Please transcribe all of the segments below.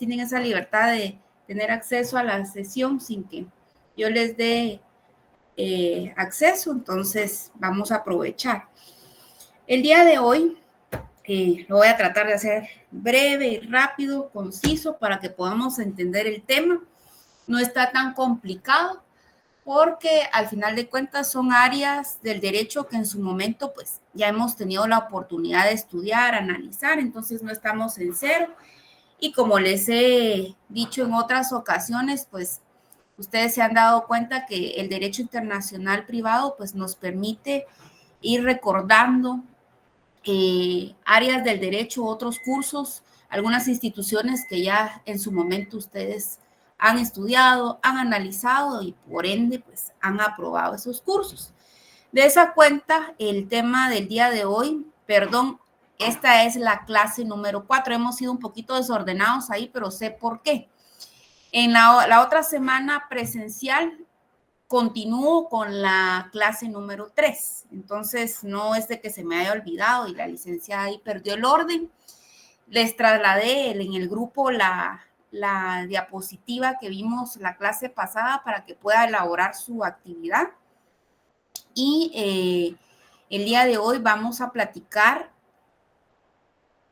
tienen esa libertad de tener acceso a la sesión sin que yo les dé acceso, entonces vamos a aprovechar. El día de hoy lo voy a tratar de hacer breve y rápido, conciso, para que podamos entender el tema. No está tan complicado porque al final de cuentas son áreas del derecho que en su momento pues ya hemos tenido la oportunidad de estudiar, analizar, entonces no estamos en cero. Y como les he dicho en otras ocasiones, pues ustedes se han dado cuenta que el derecho internacional privado pues nos permite ir recordando áreas del derecho, otros cursos, algunas instituciones que ya en su momento ustedes han estudiado, han analizado y por ende pues han aprobado esos cursos. De esa cuenta, el tema del día de hoy, perdón, esta es la clase número 4. Hemos sido un poquito desordenados ahí, pero sé por qué. En la otra semana presencial continúo con la clase número 3. Entonces, no es de que se me haya olvidado y la licenciada ahí perdió el orden. Les trasladé en el grupo la diapositiva que vimos la clase pasada para que pueda elaborar su actividad. Y el día de hoy vamos a platicar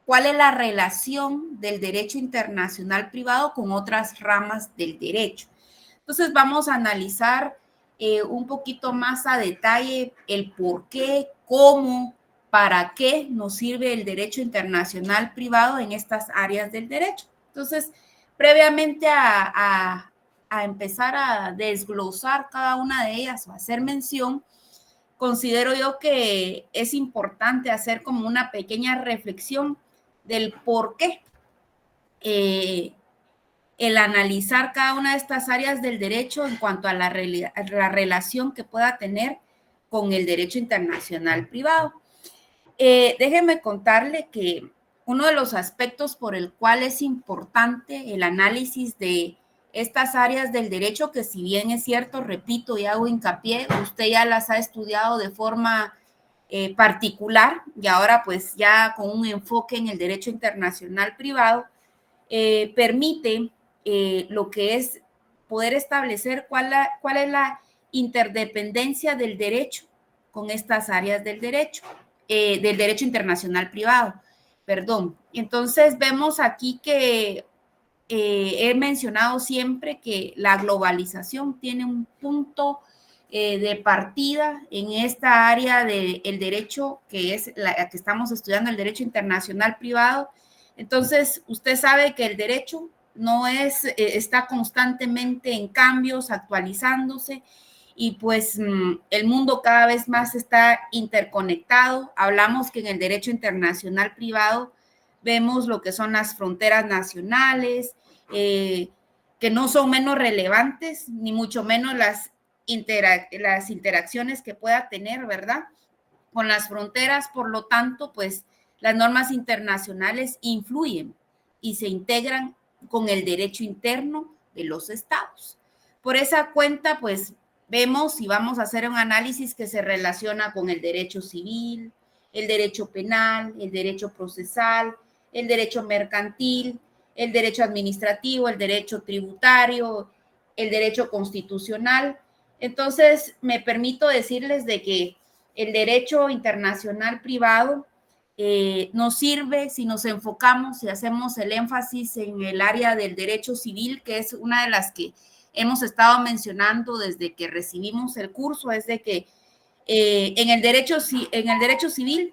cuál es la relación del derecho internacional privado con otras ramas del derecho. Entonces vamos a analizar un poquito más a detalle el por qué, cómo, para qué nos sirve el derecho internacional privado en estas áreas del derecho. Entonces, previamente a empezar a desglosar cada una de ellas o hacer mención, considero yo que es importante hacer como una pequeña reflexión del por qué el analizar cada una de estas áreas del derecho en cuanto a la relación que pueda tener con el derecho internacional privado. Déjenme contarle que uno de los aspectos por el cual es importante el análisis de estas áreas del derecho, que si bien es cierto, repito y hago hincapié, usted ya las ha estudiado de forma particular y ahora pues ya con un enfoque en el derecho internacional privado, permite lo que es poder establecer cuál es la interdependencia del derecho con estas áreas del derecho internacional privado, perdón. Entonces vemos aquí que he mencionado siempre que la globalización tiene un punto de partida en esta área del derecho que es la que estamos estudiando, el derecho internacional privado. Entonces, usted sabe que el derecho no es, está constantemente en cambios, actualizándose, y pues el mundo cada vez más está interconectado. Hablamos que en el derecho internacional privado vemos lo que son las fronteras nacionales, que no son menos relevantes, ni mucho menos las interacciones que pueda tener, ¿verdad? Con las fronteras, por lo tanto, pues las normas internacionales influyen y se integran con el derecho interno de los estados. Por esa cuenta, pues vemos y vamos a hacer un análisis que se relaciona con el derecho civil, el derecho penal, el derecho procesal, el derecho mercantil, el derecho administrativo, el derecho tributario, el derecho constitucional. Entonces, me permito decirles de que el derecho internacional privado nos sirve si nos enfocamos y hacemos el énfasis en el área del derecho civil, que es una de las que hemos estado mencionando desde que recibimos el curso, es de que en el derecho civil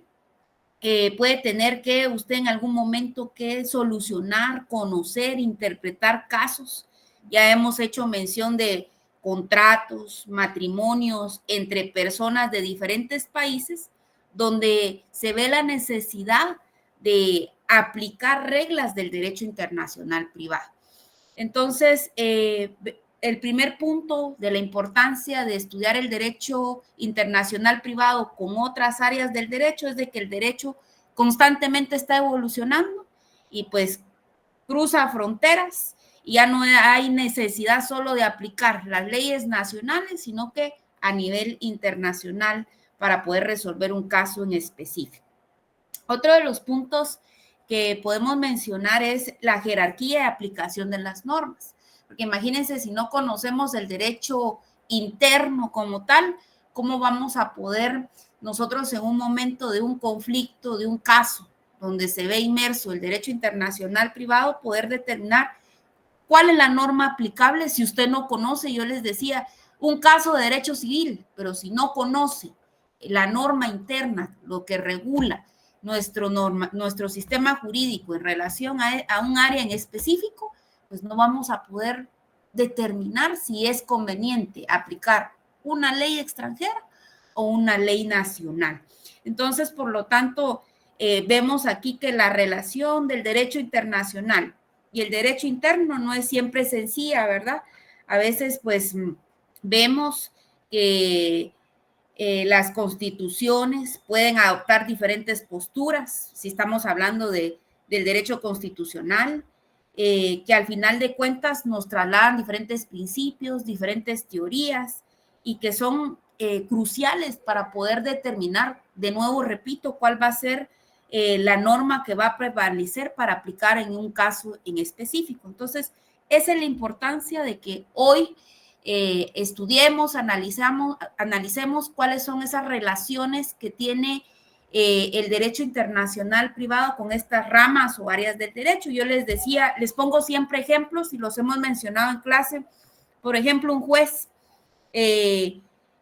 puede tener que usted en algún momento que solucionar, conocer, interpretar casos. Ya hemos hecho mención de contratos, matrimonios entre personas de diferentes países, donde se ve la necesidad de aplicar reglas del derecho internacional privado. Entonces, el primer punto de la importancia de estudiar el derecho internacional privado con otras áreas del derecho es de que el derecho constantemente está evolucionando y pues cruza fronteras y ya no hay necesidad solo de aplicar las leyes nacionales, sino que a nivel internacional para poder resolver un caso en específico. Otro de los puntos que podemos mencionar es la jerarquía de aplicación de las normas. Porque imagínense, si no conocemos el derecho interno como tal, ¿cómo vamos a poder nosotros en un momento de un conflicto, de un caso donde se ve inmerso el derecho internacional privado, poder determinar cuál es la norma aplicable si usted no conoce? Yo les decía, un caso de derecho civil, pero si no conoce la norma interna, lo que regula nuestro sistema jurídico en relación a un área en específico, pues no vamos a poder determinar si es conveniente aplicar una ley extranjera o una ley nacional. Entonces, por lo tanto, vemos aquí que la relación del derecho internacional y el derecho interno no es siempre sencilla, ¿verdad? A veces, pues, vemos que las constituciones pueden adoptar diferentes posturas, si estamos hablando del derecho constitucional, que al final de cuentas nos trasladan diferentes principios, diferentes teorías y que son cruciales para poder determinar, de nuevo repito, cuál va a ser la norma que va a prevalecer para aplicar en un caso en específico. Entonces, esa es la importancia de que hoy estudiemos, analicemos cuáles son esas relaciones que tiene el derecho internacional privado con estas ramas o áreas del derecho. Yo les decía, les pongo siempre ejemplos y los hemos mencionado en clase. Por ejemplo, un juez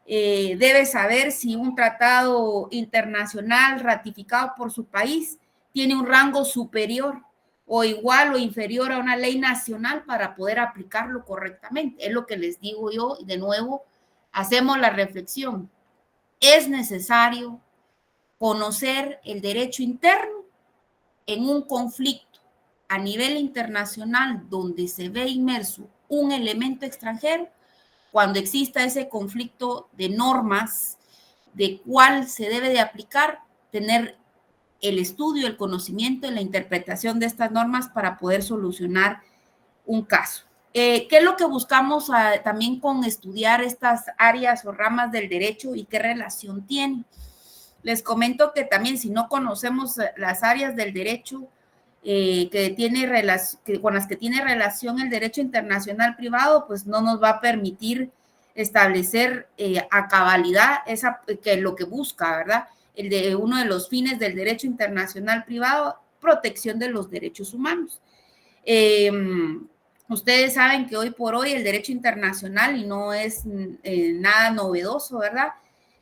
debe saber si un tratado internacional ratificado por su país tiene un rango superior o igual o inferior a una ley nacional para poder aplicarlo correctamente. Es lo que les digo yo, y de nuevo hacemos la reflexión. Es necesario conocer el derecho interno en un conflicto a nivel internacional donde se ve inmerso un elemento extranjero, cuando exista ese conflicto de normas de cuál se debe de aplicar, tener el estudio, el conocimiento y la interpretación de estas normas para poder solucionar un caso. ¿Qué es lo que buscamos también con estudiar estas áreas o ramas del derecho y qué relación tienen? Les comento que también si no conocemos las áreas del derecho con las que tiene relación el derecho internacional privado, pues no nos va a permitir establecer a cabalidad que es lo que busca, ¿verdad? Uno de los fines del derecho internacional privado, protección de los derechos humanos. Ustedes saben que hoy por hoy el derecho internacional, y no es nada novedoso, ¿verdad?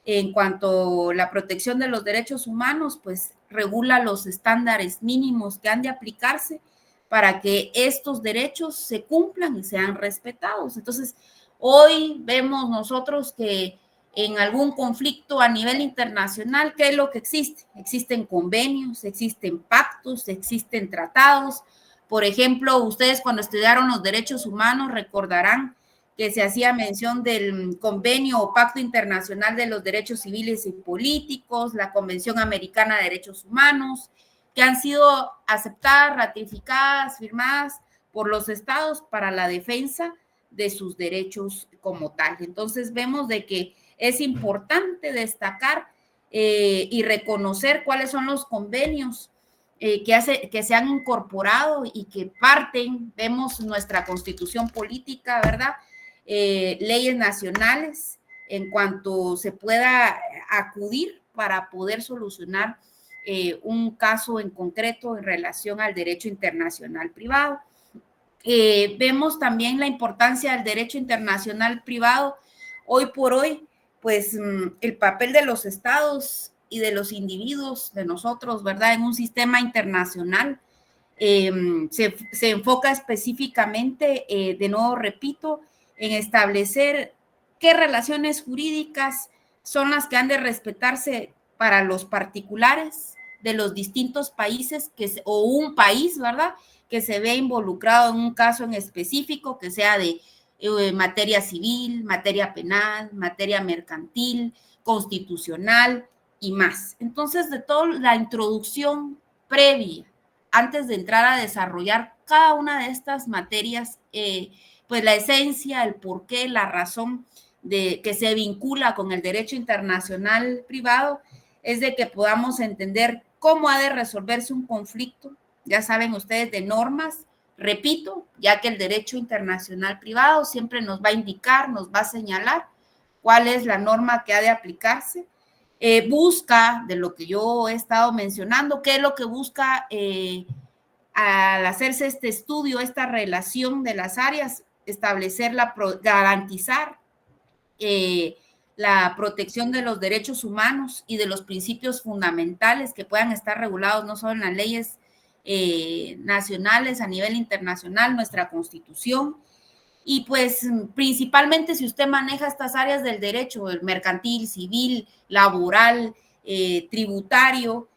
En cuanto a la protección de los derechos humanos, pues regula los estándares mínimos que han de aplicarse para que estos derechos se cumplan y sean respetados. Entonces, hoy vemos nosotros que en algún conflicto a nivel internacional, ¿qué es lo que existe? Existen convenios, existen pactos, existen tratados. Por ejemplo, ustedes cuando estudiaron los derechos humanos recordarán que se hacía mención del convenio o pacto internacional de los derechos civiles y políticos, la Convención Americana de Derechos Humanos, que han sido aceptadas, ratificadas, firmadas por los estados para la defensa de sus derechos como tal. Entonces vemos de que es importante destacar y reconocer cuáles son los convenios que se han incorporado y que parten, vemos nuestra constitución política, ¿verdad? Leyes nacionales en cuanto se pueda acudir para poder solucionar un caso en concreto en relación al derecho internacional privado. Vemos también la importancia del derecho internacional privado. Hoy por hoy, pues el papel de los estados y de los individuos, de nosotros, ¿verdad? En un sistema internacional se enfoca específicamente, de nuevo repito, en establecer qué relaciones jurídicas son las que han de respetarse para los particulares de los distintos países o un país, ¿verdad? Que se ve involucrado en un caso en específico, que sea de materia civil, materia penal, materia mercantil, constitucional y más. Entonces, de toda la introducción previa, antes de entrar a desarrollar cada una de estas materias, pues la esencia, el porqué, la razón de que se vincula con el derecho internacional privado es de que podamos entender cómo ha de resolverse un conflicto ya saben ustedes, de normas, repito, ya que el derecho internacional privado siempre nos va a indicar, nos va a señalar cuál es la norma que ha de aplicarse. Busca, de lo que yo he estado mencionando, qué es lo que busca al hacerse este estudio, esta relación de las áreas, garantizar la protección de los derechos humanos y de los principios fundamentales que puedan estar regulados no solo en las leyes nacionales, a nivel internacional, nuestra Constitución. Y pues principalmente si usted maneja estas áreas del derecho, el mercantil, civil, laboral, tributario,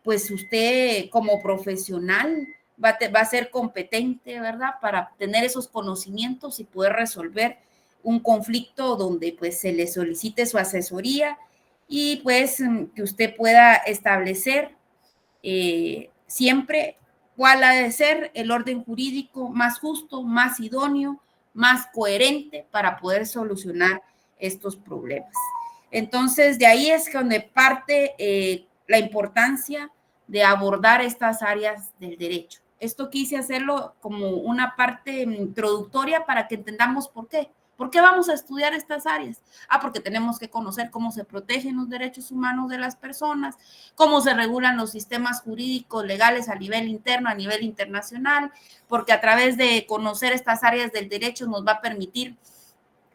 pues usted como profesional va a ser competente, ¿verdad? Para tener esos conocimientos y poder resolver un conflicto donde pues se le solicite su asesoría y pues que usted pueda establecer siempre cuál ha de ser el orden jurídico más justo, más idóneo, más coherente para poder solucionar estos problemas. Entonces, de ahí es donde parte la importancia de abordar estas áreas del derecho. Esto quise hacerlo como una parte introductoria para que entendamos por qué. ¿Por qué vamos a estudiar estas áreas? Porque tenemos que conocer cómo se protegen los derechos humanos de las personas, cómo se regulan los sistemas jurídicos legales a nivel interno, a nivel internacional, porque a través de conocer estas áreas del derecho nos va a permitir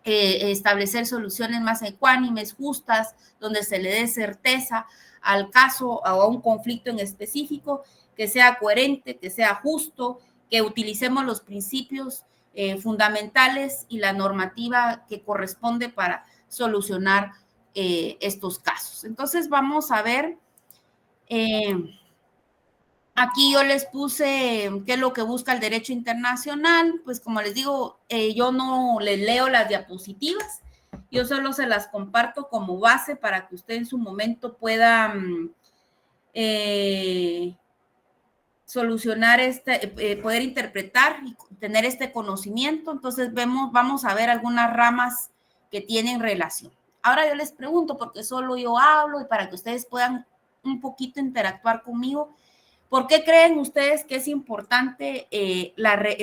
establecer soluciones más ecuánimes, justas, donde se le dé certeza al caso o a un conflicto en específico, que sea coherente, que sea justo, que utilicemos los principios fundamentales y la normativa que corresponde para solucionar estos casos. Entonces vamos a ver, aquí yo les puse qué es lo que busca el derecho internacional. Pues como les digo, yo no les leo las diapositivas, yo solo se las comparto como base para que usted en su momento pueda solucionar poder interpretar y tener este conocimiento. Entonces vamos a ver algunas ramas que tienen relación. Ahora yo les pregunto, porque solo yo hablo y para que ustedes puedan un poquito interactuar conmigo, ¿por qué creen ustedes que es importante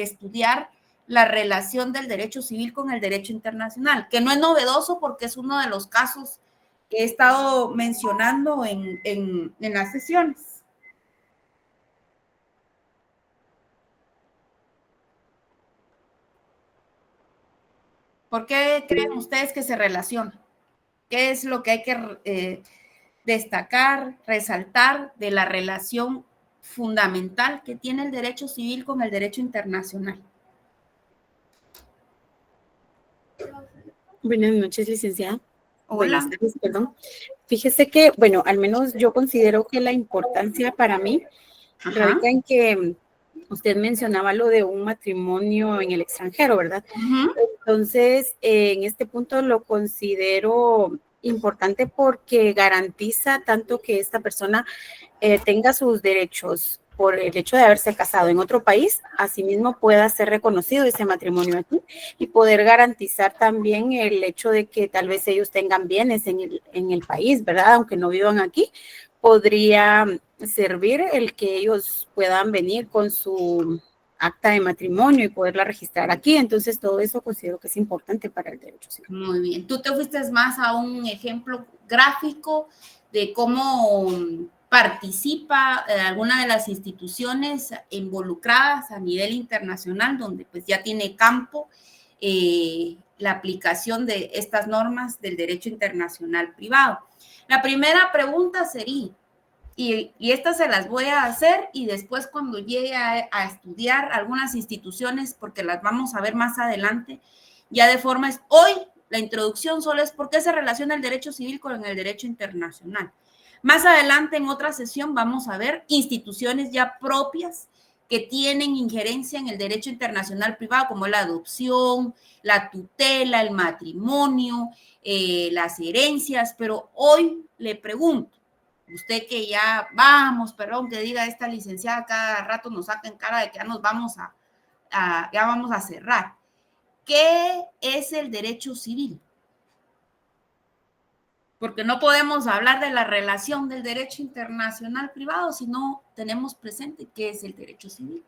estudiar la relación del derecho civil con el derecho internacional? Que no es novedoso porque es uno de los casos que he estado mencionando en las sesiones. ¿Por qué creen ustedes que se relaciona? ¿Qué es lo que hay que destacar, resaltar de la relación fundamental que tiene el derecho civil con el derecho internacional? Buenas noches, licenciada. Hola. Buenas tardes, perdón. Fíjese que, bueno, al menos yo considero que la importancia para mí radica en que usted mencionaba lo de un matrimonio en el extranjero, ¿verdad? Entonces, en este punto lo considero importante porque garantiza tanto que esta persona tenga sus derechos por el hecho de haberse casado en otro país, asimismo pueda ser reconocido ese matrimonio aquí y poder garantizar también el hecho de que tal vez ellos tengan bienes en el país, ¿verdad? Aunque no vivan aquí, podría servir el que ellos puedan venir con su acta de matrimonio y poderla registrar aquí. Entonces, todo eso considero que es importante para el derecho civil. Muy bien. Tú te fuiste más a un ejemplo gráfico de cómo participa alguna de las instituciones involucradas a nivel internacional, donde pues ya tiene campo la aplicación de estas normas del derecho internacional privado. La primera pregunta sería, y estas se las voy a hacer y después cuando llegue a estudiar algunas instituciones, porque las vamos a ver más adelante, ya de forma hoy la introducción solo es por qué se relaciona el derecho civil con el derecho internacional. Más adelante en otra sesión vamos a ver instituciones ya propias que tienen injerencia en el derecho internacional privado, como la adopción, la tutela, el matrimonio, las herencias, pero hoy le pregunto, usted que ya vamos, perdón, que diga esta licenciada cada rato nos saca en cara de que ya nos vamos ya vamos a cerrar. ¿Qué es el derecho civil? porque no podemos hablar de la relación del derecho internacional privado si no tenemos presente qué es el derecho civil.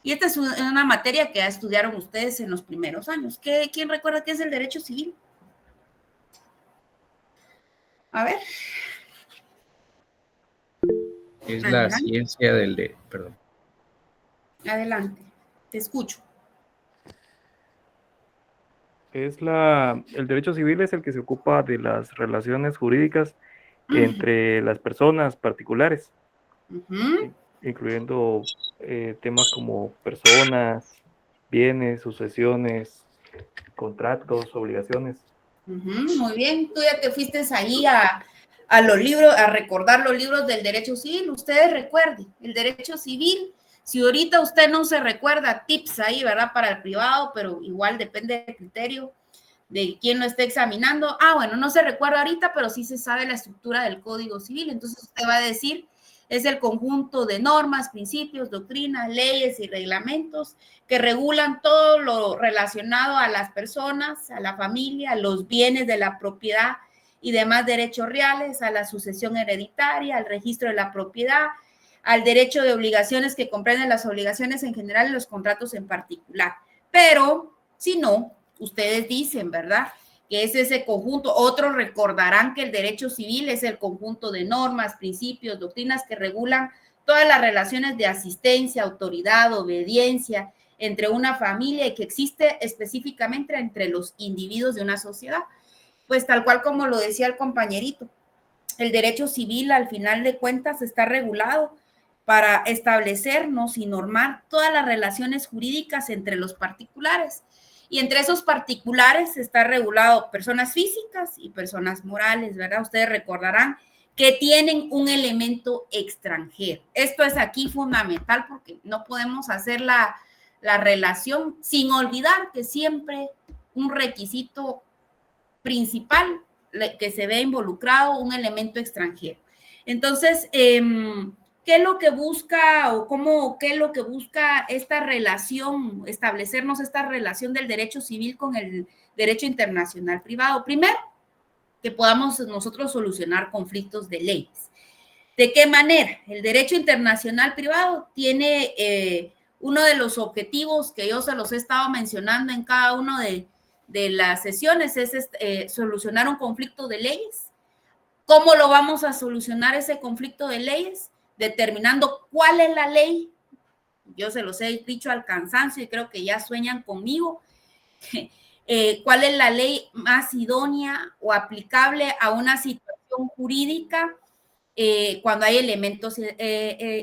Y esta es una materia que ya estudiaron ustedes en los primeros años. ¿Quién recuerda qué es el derecho civil? A ver. Es la ciencia del... Perdón. Adelante, te escucho. El derecho civil es el que se ocupa de las relaciones jurídicas entre las personas particulares, incluyendo temas como personas, bienes, sucesiones, contratos, obligaciones. Muy bien, tú ya te fuiste ahí a los libros, a recordar los libros del derecho civil. Ustedes recuerden, el derecho civil, si ahorita usted no se recuerda, tips ahí, ¿verdad? Para el privado, pero igual depende del criterio de quién lo esté examinando. Bueno, no se recuerda ahorita, pero sí se sabe la estructura del Código Civil. Entonces usted va a decir, es el conjunto de normas, principios, doctrinas, leyes y reglamentos que regulan todo lo relacionado a las personas, a la familia, a los bienes de la propiedad y demás derechos reales, a la sucesión hereditaria, al registro de la propiedad, al derecho de obligaciones que comprenden las obligaciones en general y los contratos en particular. Pero, si no, ustedes dicen, ¿verdad?, que es ese conjunto. Otros recordarán que el derecho civil es el conjunto de normas, principios, doctrinas que regulan todas las relaciones de asistencia, autoridad, obediencia entre una familia y que existe específicamente entre los individuos de una sociedad. Pues tal cual como lo decía el compañerito, el derecho civil al final de cuentas está regulado para establecernos y normar todas las relaciones jurídicas entre los particulares. Y entre esos particulares está regulado personas físicas y personas morales, ¿verdad? Ustedes recordarán que tienen un elemento extranjero. Esto es aquí fundamental porque no podemos hacer la relación sin olvidar que siempre un requisito principal que se ve involucrado, un elemento extranjero. Entonces, ¿qué es lo que busca o qué es lo que busca esta relación, establecernos esta relación del derecho civil con el derecho internacional privado? Primero, que podamos nosotros solucionar conflictos de leyes. ¿De qué manera? El derecho internacional privado tiene uno de los objetivos que yo se los he estado mencionando en cada uno de las sesiones, es solucionar un conflicto de leyes. ¿Cómo lo vamos a solucionar ese conflicto de leyes? Determinando cuál es la ley. Yo se los he dicho al cansancio y creo que ya sueñan conmigo. ¿Cuál es la ley más idónea o aplicable a una situación jurídica cuando hay elementos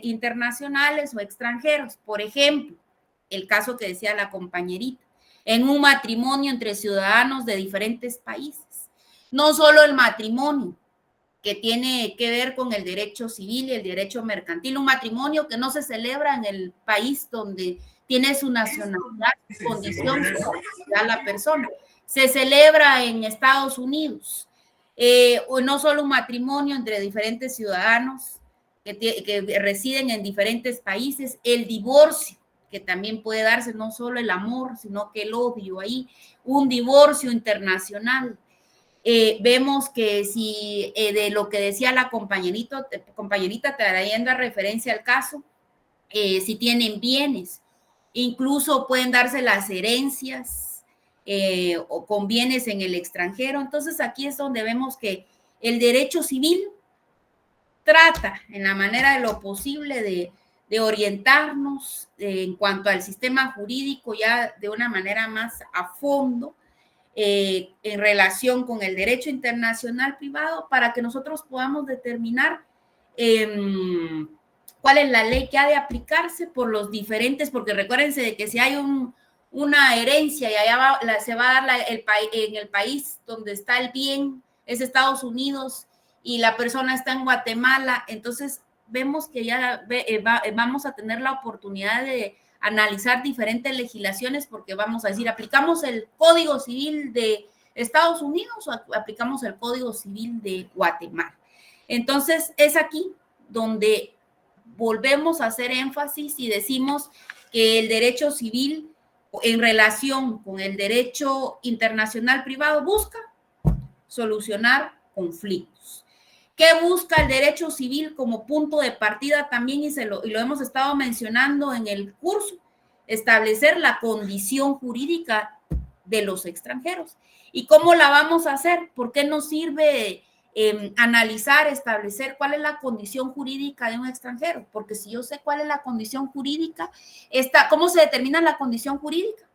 internacionales o extranjeros? Por ejemplo, el caso que decía la compañerita, en un matrimonio entre ciudadanos de diferentes países. No solo el matrimonio, que tiene que ver con el derecho civil y el derecho mercantil, un matrimonio que no se celebra en el país donde tiene su nacionalidad, su condición, su la persona. Se celebra en Estados Unidos. O no solo un matrimonio entre diferentes ciudadanos que residen en diferentes países, el divorcio, que también puede darse no solo el amor, sino que el odio ahí, un divorcio internacional. Vemos que si de lo que decía la compañerita, trayendo a referencia al caso, si tienen bienes, incluso pueden darse las herencias o con bienes en el extranjero. Entonces aquí es donde vemos que el derecho civil trata en la manera de lo posible de orientarnos en cuanto al sistema jurídico ya de una manera más a fondo en relación con el derecho internacional privado para que nosotros podamos determinar cuál es la ley que ha de aplicarse por los diferentes, porque recuérdense de que si hay una herencia y allá se va a dar en el país donde está el bien, es Estados Unidos, y la persona está en Guatemala, entonces vemos que ya vamos a tener la oportunidad de analizar diferentes legislaciones porque vamos a decir, ¿aplicamos el Código Civil de Estados Unidos o aplicamos el Código Civil de Guatemala? Entonces es aquí donde volvemos a hacer énfasis y decimos que el derecho civil en relación con el derecho internacional privado busca solucionar conflictos. ¿Qué busca el derecho civil como punto de partida también? Y lo hemos estado mencionando en el curso, establecer la condición jurídica de los extranjeros. ¿Y cómo la vamos a hacer? ¿Por qué nos sirve analizar, establecer cuál es la condición jurídica de un extranjero? Porque si yo sé cuál es la condición jurídica, ¿cómo se determina la condición jurídica?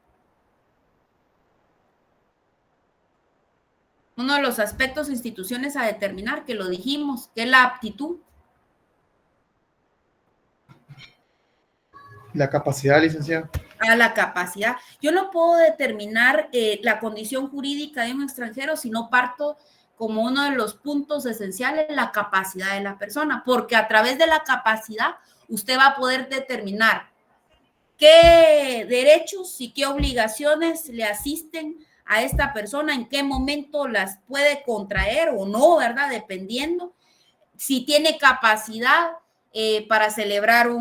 Uno de los aspectos de instituciones a determinar, que lo dijimos, que es la aptitud. La capacidad, licenciada. A la capacidad. Yo no puedo determinar la condición jurídica de un extranjero si no parto como uno de los puntos esenciales la capacidad de la persona, porque a través de la capacidad usted va a poder determinar qué derechos y qué obligaciones le asisten a esta persona, en qué momento las puede contraer o no, ¿verdad? Dependiendo. Si tiene capacidad para celebrarse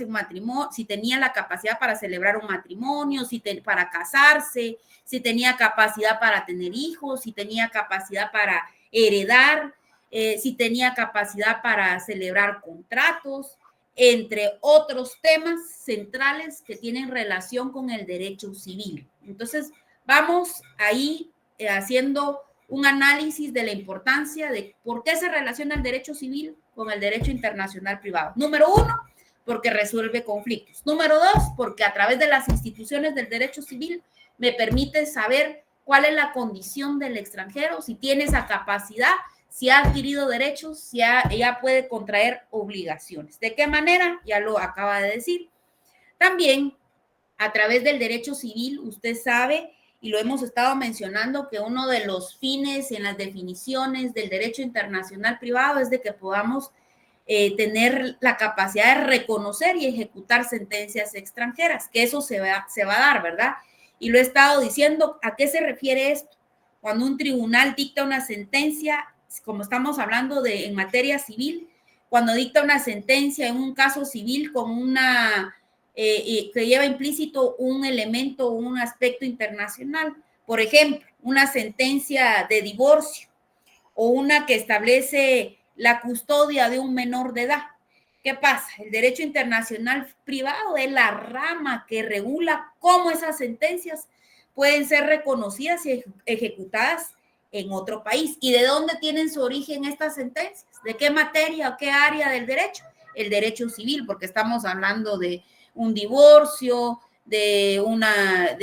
un matrimonio, si tenía la capacidad para celebrar un matrimonio, para casarse, si tenía capacidad para tener hijos, si tenía capacidad para heredar, si tenía capacidad para celebrar contratos, entre otros temas centrales que tienen relación con el derecho civil. Entonces, vamos ahí haciendo un análisis de la importancia de por qué se relaciona el derecho civil con el derecho internacional privado. Número 1, porque resuelve conflictos. Número 2, porque a través de las instituciones del derecho civil me permite saber cuál es la condición del extranjero, si tiene esa capacidad, si ha adquirido derechos, si ya puede contraer obligaciones. ¿De qué manera? Ya lo acaba de decir. También, a través del derecho civil, usted sabe, y lo hemos estado mencionando, que uno de los fines en las definiciones del derecho internacional privado es de que podamos tener la capacidad de reconocer y ejecutar sentencias extranjeras, que eso se va a dar, ¿verdad? Y lo he estado diciendo. ¿A qué se refiere esto? Cuando un tribunal dicta una sentencia, como estamos hablando en materia civil, cuando dicta una sentencia en un caso civil con que lleva implícito un elemento, un aspecto internacional. Por ejemplo, una sentencia de divorcio o una que establece la custodia de un menor de edad. ¿Qué pasa? El derecho internacional privado es la rama que regula cómo esas sentencias pueden ser reconocidas y ejecutadas en otro país. ¿Y de dónde tienen su origen estas sentencias? ¿De qué materia o qué área del derecho? El derecho civil, porque estamos hablando de un divorcio, de una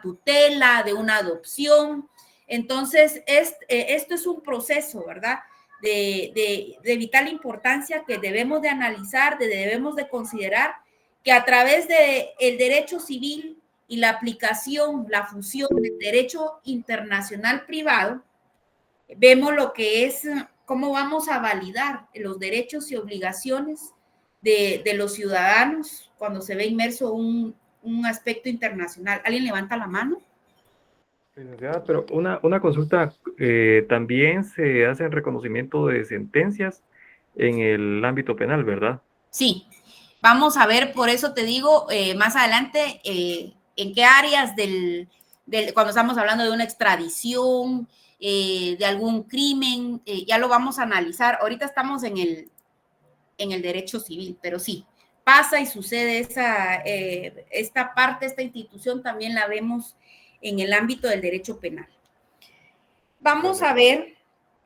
tutela, de una adopción. Entonces, esto es un proceso, ¿verdad?, de vital importancia que debemos de analizar, debemos de considerar que a través del derecho civil y la aplicación, la fusión del derecho internacional privado, vemos lo que es cómo vamos a validar los derechos y obligaciones de los ciudadanos cuando se ve inmerso un aspecto internacional. ¿Alguien levanta la mano? Pero una consulta, también se hace el reconocimiento de sentencias en el ámbito penal, ¿verdad? Sí, vamos a ver, por eso te digo más adelante en qué áreas cuando estamos hablando de una extradición, de algún crimen, ya lo vamos a analizar. Ahorita estamos en el derecho civil, pero sí, pasa y sucede esta parte, esta institución también la vemos en el ámbito del derecho penal. Vamos a ver,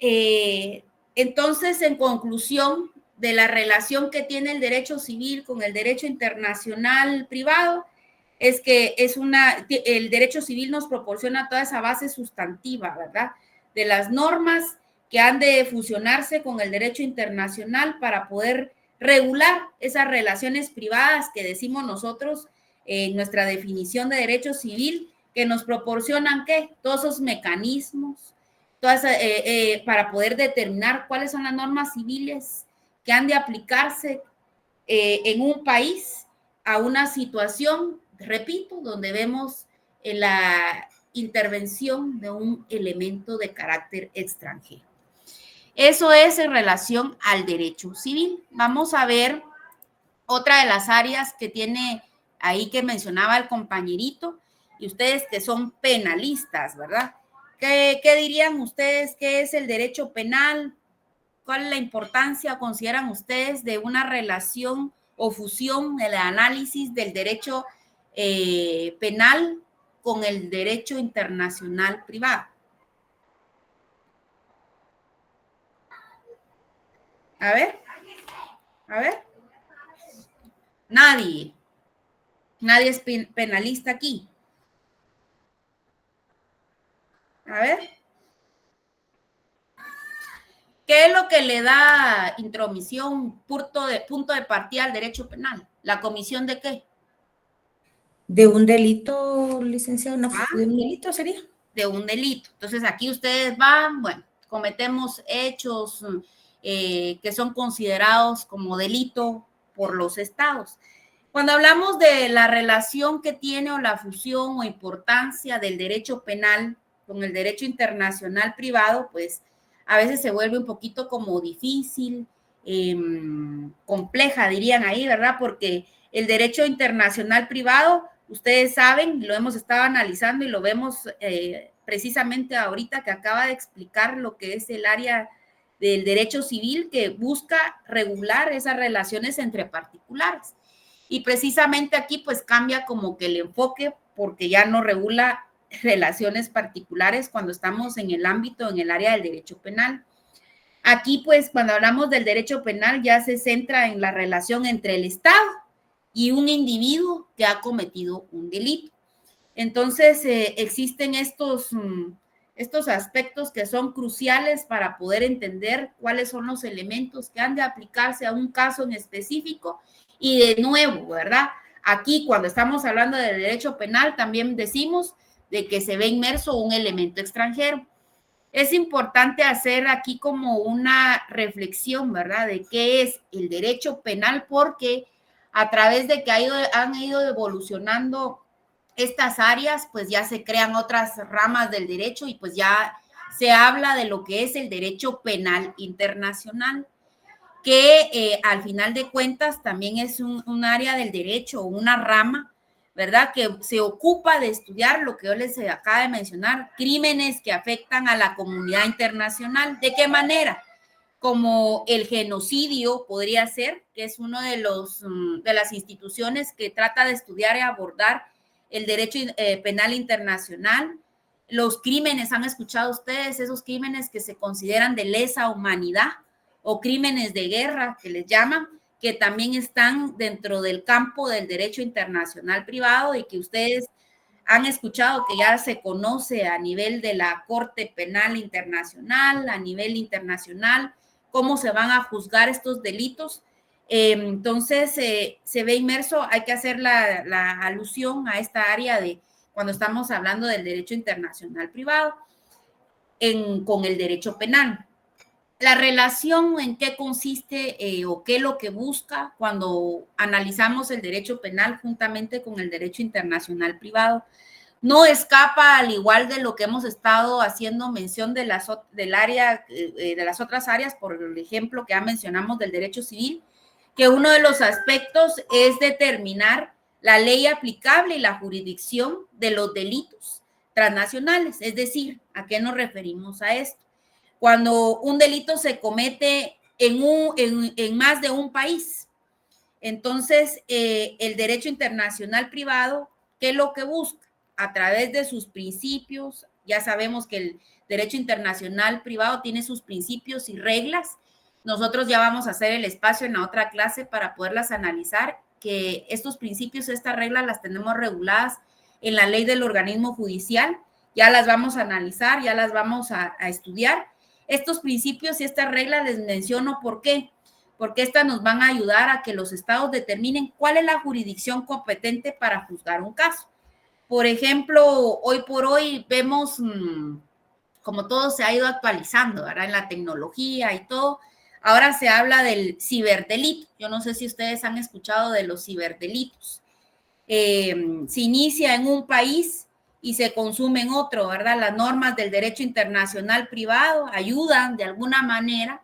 entonces, en conclusión de la relación que tiene el derecho civil con el derecho internacional privado, es que el derecho civil nos proporciona toda esa base sustantiva, ¿verdad?, de las normas que han de fusionarse con el derecho internacional para poder regular esas relaciones privadas que decimos nosotros en nuestra definición de derecho civil, que nos proporcionan ¿qué? Todos esos mecanismos, para poder determinar cuáles son las normas civiles que han de aplicarse en un país a una situación, repito, donde vemos la intervención de un elemento de carácter extranjero. Eso es en relación al derecho civil. Vamos a ver otra de las áreas que tiene ahí que mencionaba el compañerito, y ustedes que son penalistas, ¿verdad? ¿Qué dirían ustedes? ¿Qué es el derecho penal? ¿Cuál es la importancia, consideran ustedes, de una relación o fusión en el análisis del derecho penal con el derecho internacional privado? A ver. Nadie es penalista aquí. A ver. ¿Qué es lo que le da intromisión, punto de partida al derecho penal? ¿La comisión de qué? De un delito, licenciado, de un delito sería. De un delito. Entonces aquí ustedes van, bueno, cometemos hechos que son considerados como delito por los estados. Cuando hablamos de la relación que tiene o la fusión o importancia del derecho penal con el derecho internacional privado, pues a veces se vuelve un poquito como difícil, compleja, dirían ahí, ¿verdad? Porque el derecho internacional privado, ustedes saben, lo hemos estado analizando y lo vemos precisamente ahorita que acaba de explicar lo que es el área del derecho civil que busca regular esas relaciones entre particulares. Y precisamente aquí pues cambia como que el enfoque porque ya no regula relaciones particulares cuando estamos en el ámbito, en el área del derecho penal. Aquí pues cuando hablamos del derecho penal ya se centra en la relación entre el Estado y un individuo que ha cometido un delito. Entonces existen estos aspectos que son cruciales para poder entender cuáles son los elementos que han de aplicarse a un caso en específico. Y de nuevo, ¿verdad? Aquí cuando estamos hablando de derecho penal también decimos de que se ve inmerso un elemento extranjero. Es importante hacer aquí como una reflexión, ¿verdad? De qué es el derecho penal porque a través de que han ido evolucionando estas áreas, pues ya se crean otras ramas del derecho y pues ya se habla de lo que es el derecho penal internacional, que al final de cuentas también es un área del derecho, una rama, ¿verdad? Que se ocupa de estudiar lo que yo les acabo de mencionar, crímenes que afectan a la comunidad internacional. ¿De qué manera? Como el genocidio podría ser, que es uno de las instituciones que trata de estudiar y abordar el derecho penal internacional. Los crímenes, ¿han escuchado ustedes esos crímenes que se consideran de lesa humanidad o crímenes de guerra que les llaman, que también están dentro del campo del derecho internacional privado y que ustedes han escuchado que ya se conoce a nivel de la Corte Penal Internacional, a nivel internacional, cómo se van a juzgar estos delitos? Entonces, se ve inmerso, hay que hacer la alusión a esta área de cuando estamos hablando del derecho internacional privado con el derecho penal. La relación en qué consiste o qué es lo que busca cuando analizamos el derecho penal juntamente con el derecho internacional privado. No escapa, al igual de lo que hemos estado haciendo mención de las otras áreas, por el ejemplo que ya mencionamos del derecho civil, que uno de los aspectos es determinar la ley aplicable y la jurisdicción de los delitos transnacionales. Es decir, ¿a qué nos referimos a esto? Cuando un delito se comete en más de un país. Entonces, el derecho internacional privado, ¿qué es lo que busca? A través de sus principios, ya sabemos que el derecho internacional privado tiene sus principios y reglas. Nosotros ya vamos a hacer el espacio en la otra clase para poderlas analizar, que estos principios, estas reglas las tenemos reguladas en la ley del organismo judicial. Ya las vamos a analizar, ya las vamos a estudiar. Estos principios y estas reglas les menciono por qué. Porque estas nos van a ayudar a que los estados determinen cuál es la jurisdicción competente para juzgar un caso. Por ejemplo, hoy por hoy vemos como todo se ha ido actualizando, ¿verdad? En la tecnología y todo. Ahora se habla del ciberdelito. Yo no sé si ustedes han escuchado de los ciberdelitos. Se inicia en un país y se consume en otro, ¿verdad? Las normas del derecho internacional privado ayudan de alguna manera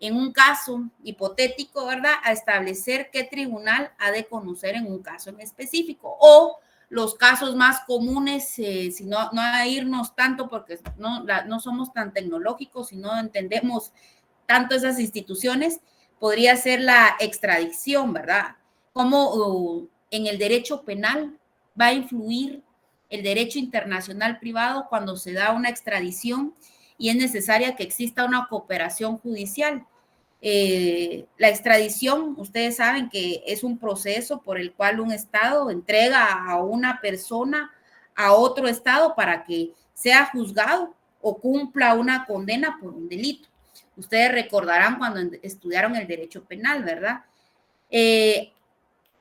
en un caso hipotético, ¿verdad?, a establecer qué tribunal ha de conocer en un caso en específico. O los casos más comunes, si no a irnos tanto porque no somos tan tecnológicos y no entendemos tanto esas instituciones, podría ser la extradición, ¿verdad? Cómo en el derecho penal va a influir el derecho internacional privado cuando se da una extradición y es necesaria que exista una cooperación judicial. La extradición, ustedes saben que es un proceso por el cual un estado entrega a una persona a otro estado para que sea juzgado o cumpla una condena por un delito. Ustedes recordarán cuando estudiaron el derecho penal, ¿verdad?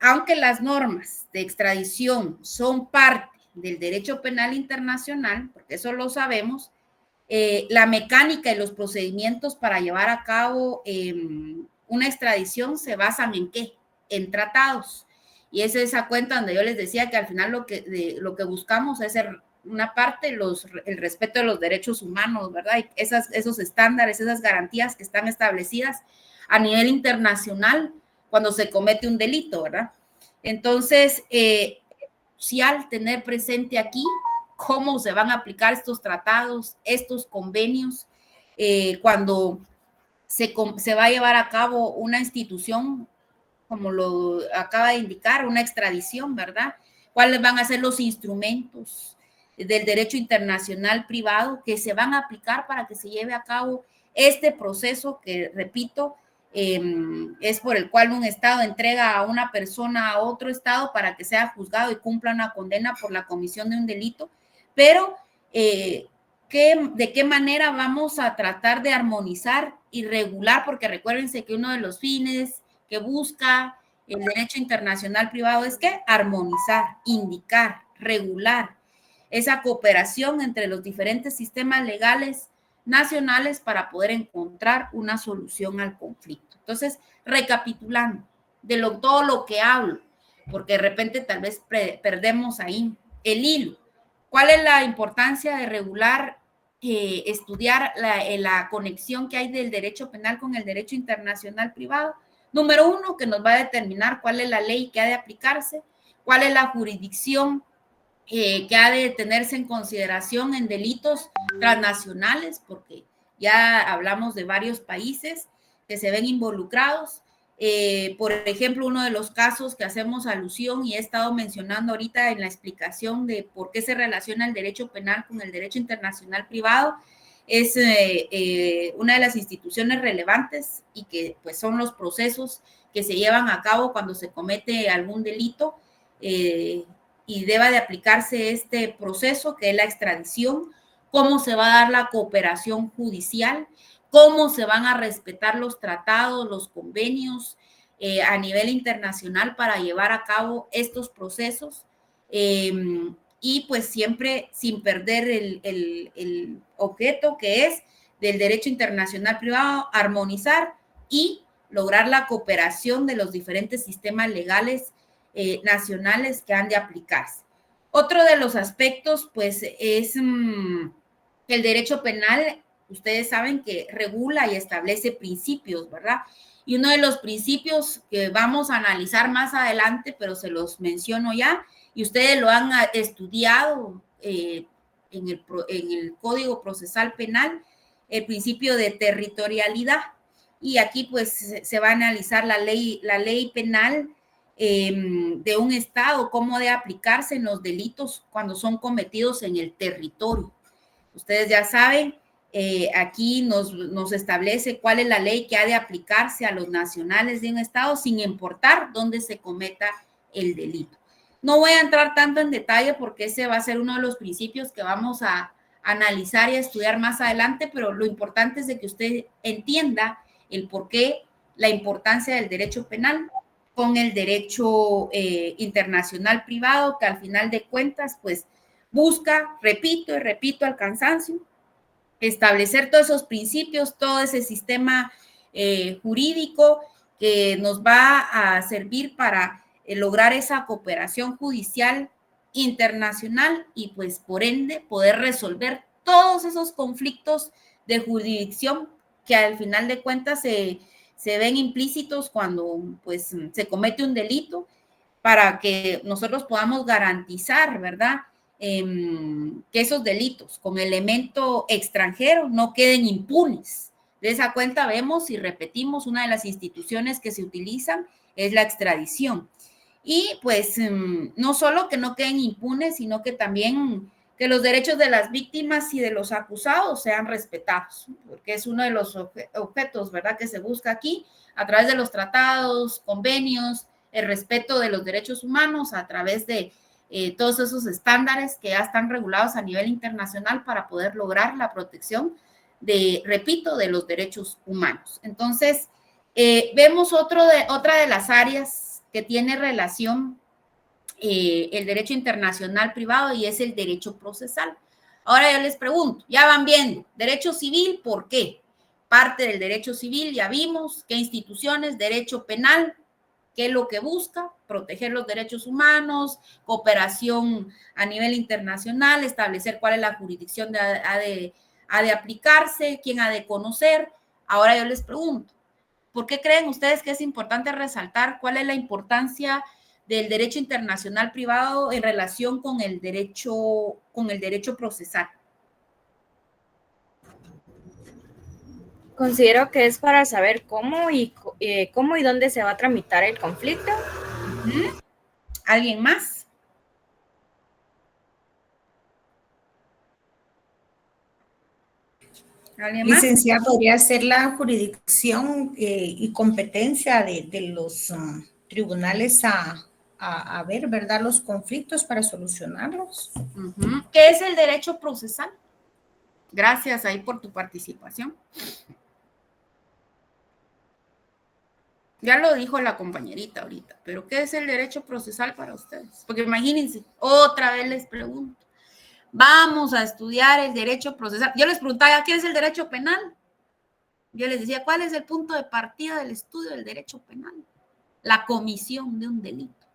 Aunque las normas de extradición son parte del derecho penal internacional, porque eso lo sabemos, la mecánica y los procedimientos para llevar a cabo una extradición se basan en ¿qué? En tratados. Y es esa cuenta donde yo les decía que al final lo que buscamos es una parte, el respeto de los derechos humanos, ¿verdad? Y esos estándares, esas garantías que están establecidas a nivel internacional cuando se comete un delito, ¿verdad? Entonces, al tener presente aquí cómo se van a aplicar estos tratados, estos convenios, cuando se va a llevar a cabo una institución, como lo acaba de indicar, una extradición, ¿verdad? ¿Cuáles van a ser los instrumentos del derecho internacional privado que se van a aplicar para que se lleve a cabo este proceso que, repito, es por el cual un estado entrega a una persona a otro estado para que sea juzgado y cumpla una condena por la comisión de un delito? Pero, ¿de qué manera vamos a tratar de armonizar y regular? Porque recuérdense que uno de los fines que busca el derecho internacional privado es que armonizar, indicar, regular esa cooperación entre los diferentes sistemas legales nacionales para poder encontrar una solución al conflicto. Entonces, recapitulando todo lo que hablo, porque de repente tal vez perdemos ahí el hilo. ¿Cuál es la importancia de regular, estudiar la conexión que hay del derecho penal con el derecho internacional privado? Número uno, que nos va a determinar cuál es la ley que ha de aplicarse, cuál es la jurisdicción que ha de tenerse en consideración en delitos transnacionales, porque ya hablamos de varios países que se ven involucrados. Por ejemplo, uno de los casos que hacemos alusión y he estado mencionando ahorita en la explicación de por qué se relaciona el derecho penal con el derecho internacional privado es una de las instituciones relevantes y que pues son los procesos que se llevan a cabo cuando se comete algún delito y deba de aplicarse este proceso que es la extradición, cómo se va a dar la cooperación judicial, cómo se van a respetar los tratados, los convenios a nivel internacional para llevar a cabo estos procesos y pues siempre sin perder el objeto que es del derecho internacional privado, armonizar y lograr la cooperación de los diferentes sistemas legales nacionales que han de aplicarse. Otro de los aspectos pues es el derecho penal. Ustedes saben que regula y establece principios, ¿verdad? Y uno de los principios que vamos a analizar más adelante, pero se los menciono ya, y ustedes lo han estudiado en el Código Procesal Penal, el principio de territorialidad. Y aquí pues se va a analizar la ley penal de un estado, cómo debe aplicarse en los delitos cuando son cometidos en el territorio. Ustedes ya saben, aquí nos establece cuál es la ley que ha de aplicarse a los nacionales de un estado sin importar dónde se cometa el delito. No voy a entrar tanto en detalle porque ese va a ser uno de los principios que vamos a analizar y a estudiar más adelante, pero lo importante es de que usted entienda el por qué la importancia del derecho penal con el derecho internacional privado, que al final de cuentas, pues, busca, repito y repito al cansancio, establecer todos esos principios, todo ese sistema jurídico que nos va a servir para lograr esa cooperación judicial internacional y pues por ende poder resolver todos esos conflictos de jurisdicción que al final de cuentas se ven implícitos cuando pues se comete un delito para que nosotros podamos garantizar, ¿verdad? Que esos delitos con elemento extranjero no queden impunes. De esa cuenta vemos y repetimos, una de las instituciones que se utilizan es la extradición. Y pues no solo que no queden impunes, sino que también que los derechos de las víctimas y de los acusados sean respetados, porque es uno de los objetos, ¿verdad?, que se busca aquí a través de los tratados, convenios, el respeto de los derechos humanos a través de todos esos estándares que ya están regulados a nivel internacional para poder lograr la protección de, repito, de los derechos humanos. Entonces, vemos otra de las áreas que tiene relación el derecho internacional privado y es el derecho procesal. Ahora yo les pregunto, ya van viendo, derecho civil, ¿por qué? Parte del derecho civil, ya vimos, qué instituciones, derecho penal, qué es lo que busca, proteger los derechos humanos, cooperación a nivel internacional, establecer cuál es la jurisdicción ha de aplicarse, quién ha de conocer. Ahora yo les pregunto, ¿por qué creen ustedes que es importante resaltar cuál es la importancia del derecho internacional privado en relación con el derecho procesal? Considero que es para saber cómo y dónde se va a tramitar el conflicto. ¿Alguien más? ¿Alguien más? Licenciada, podría ser la jurisdicción y competencia de los tribunales a ver, ¿verdad?, los conflictos para solucionarlos. ¿Qué es el derecho procesal? Gracias ahí por tu participación. Ya lo dijo la compañerita ahorita, pero ¿qué es el derecho procesal para ustedes? Porque imagínense, otra vez les pregunto, vamos a estudiar el derecho procesal. Yo les preguntaba, ¿qué es el derecho penal? Yo les decía, ¿cuál es el punto de partida del estudio del derecho penal? La comisión de un delito,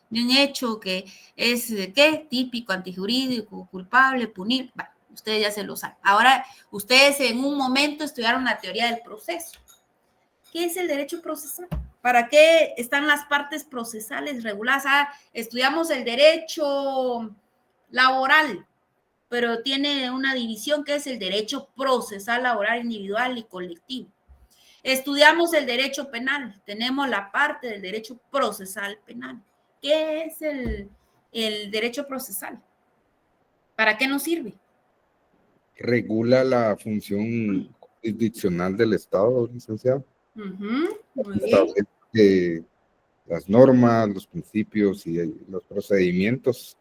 de un hecho que es, ¿qué? Típico, antijurídico, culpable, punible. Bueno, ustedes ya se lo saben. Ahora, ustedes en un momento estudiaron la teoría del proceso. ¿Qué es el derecho procesal? ¿Para qué están las partes procesales reguladas? Estudiamos el derecho laboral, pero tiene una división que es el derecho procesal laboral individual y colectivo. Estudiamos el derecho penal, tenemos la parte del derecho procesal penal. ¿Qué es el derecho procesal? ¿Para qué nos sirve? Regula la función jurisdiccional del Estado, licenciado. Muy bien. Las normas, los principios y los procedimientos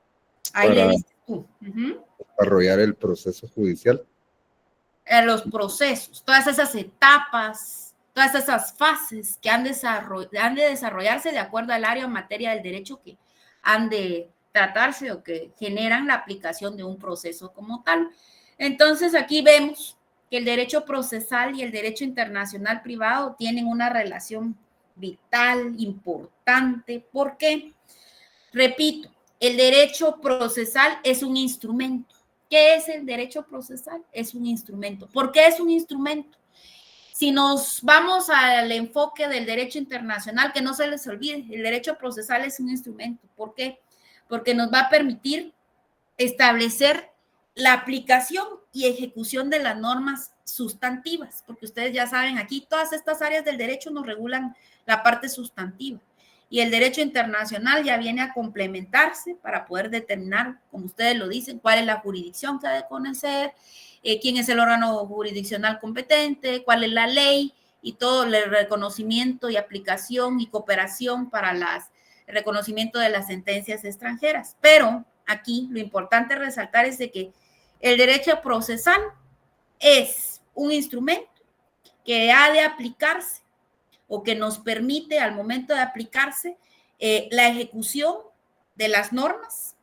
Ahí para le dices tú. desarrollar el proceso judicial. Los procesos, todas esas etapas, todas esas fases que han de desarrollarse de acuerdo al área o materia del derecho que han de tratarse o que generan la aplicación de un proceso como tal. Entonces, aquí vemos que el derecho procesal y el derecho internacional privado tienen una relación vital, importante. ¿Por qué? Repito, el derecho procesal es un instrumento. ¿Qué es el derecho procesal? Es un instrumento. ¿Por qué es un instrumento? Si nos vamos al enfoque del derecho internacional, que no se les olvide, el derecho procesal es un instrumento. ¿Por qué? Porque nos va a permitir establecer la aplicación y ejecución de las normas sustantivas, porque ustedes ya saben, aquí todas estas áreas del derecho nos regulan la parte sustantiva. Y el derecho internacional ya viene a complementarse para poder determinar, como ustedes lo dicen, cuál es la jurisdicción que ha de conocer, quién es el órgano jurisdiccional competente, cuál es la ley y todo el reconocimiento y aplicación y cooperación para el reconocimiento de las sentencias extranjeras. Pero aquí lo importante resaltar es de que el derecho procesal es un instrumento que ha de aplicarse o que nos permite al momento de aplicarse la ejecución de las normas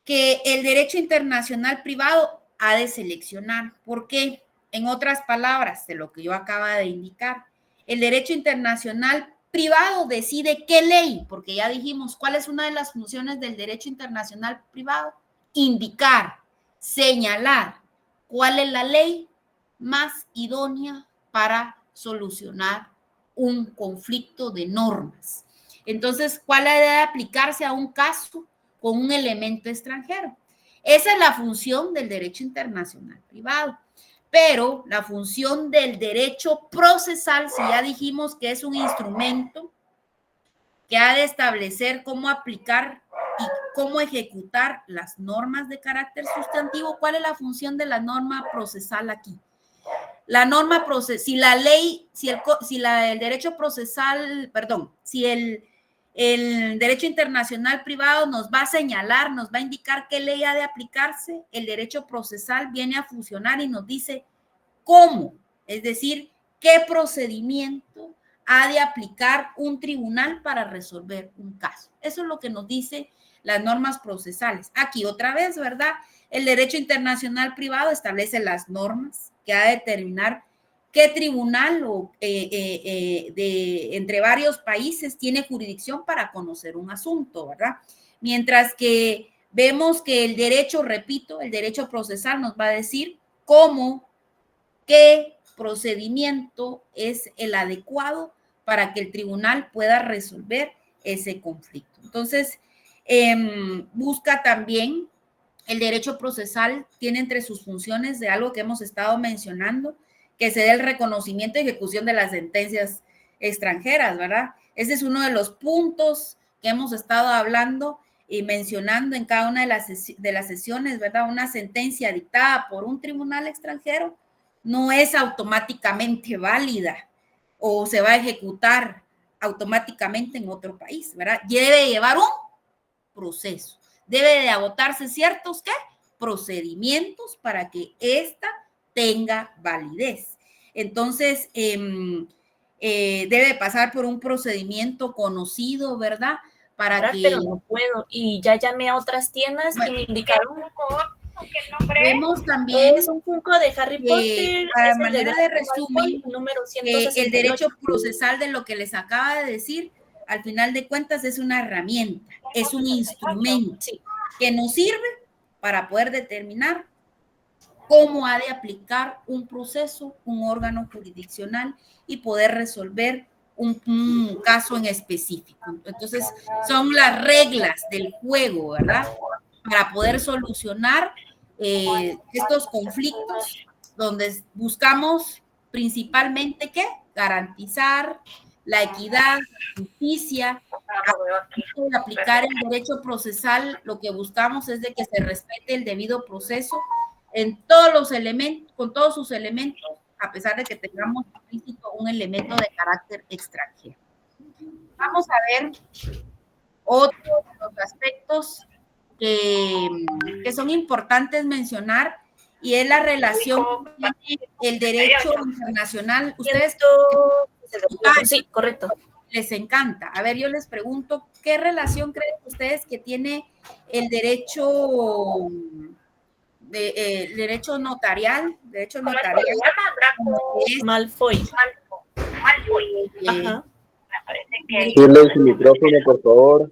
que el derecho internacional privado ha de seleccionar. ¿Por qué? En otras palabras, de lo que yo acabo de indicar, el derecho internacional privado decide qué ley, porque ya dijimos cuál es una de las funciones del derecho internacional privado, indicar, señalar cuál es la ley más idónea para solucionar un conflicto de normas. Entonces, ¿cuál ha de aplicarse a un caso con un elemento extranjero? Esa es la función del derecho internacional privado. Pero la función del derecho procesal, si ya dijimos que es un instrumento que ha de establecer cómo aplicar y cómo ejecutar las normas de carácter sustantivo, ¿cuál es la función de la norma procesal aquí? La norma procesal, si la ley, si el derecho procesal, perdón, si el derecho internacional privado nos va a señalar, nos va a indicar qué ley ha de aplicarse, el derecho procesal viene a funcionar y nos dice cómo, es decir, qué procedimiento ha de aplicar un tribunal para resolver un caso. Eso es lo que nos dice las normas procesales. Aquí otra vez, ¿verdad? El derecho internacional privado establece las normas que ha de determinar qué tribunal entre varios países tiene jurisdicción para conocer un asunto, ¿verdad? Mientras que vemos que el derecho, repito, el derecho procesal nos va a decir cómo, qué procedimiento es el adecuado para que el tribunal pueda resolver ese conflicto. Entonces, busca también el derecho procesal, tiene entre sus funciones de algo que hemos estado mencionando, que se dé el reconocimiento y ejecución de las sentencias extranjeras, ¿verdad? Ese es uno de los puntos que hemos estado hablando y mencionando en cada una de las sesiones, ¿verdad? Una sentencia dictada por un tribunal extranjero no es automáticamente válida o se va a ejecutar automáticamente en otro país, ¿verdad? Debe llevar un proceso, debe de agotarse ciertos, ¿qué? Procedimientos para que ésta tenga validez. Entonces, debe pasar por un procedimiento conocido, ¿verdad? Para que... Pero no puedo, y ya llamé a otras tiendas y me indicaron vemos también es un Funko de Harry Potter, a manera de resumen, número el derecho procesal de lo que les acaba de decir, al final de cuentas es una herramienta, es un instrumento que nos sirve para poder determinar cómo ha de aplicar un proceso, un órgano jurisdiccional y poder resolver un caso en específico. Entonces, son las reglas del juego, ¿verdad? Para poder solucionar estos conflictos donde buscamos principalmente ¿qué? Garantizar la equidad, la justicia, aplicar el derecho procesal. Lo que buscamos es de que se respete el debido proceso en todos los elementos, con todos sus elementos, a pesar de que tengamos implícito un elemento de carácter extranjero. Vamos a ver otros de los aspectos que son importantes mencionar, y es la relación que tiene el derecho internacional. Ustedes, sí, correcto, les encanta. A ver, yo les pregunto, ¿qué relación creen ustedes que tiene el derecho notarial? Derecho notarial. Malfoy. Ajá. Shirley, su micrófono, por favor.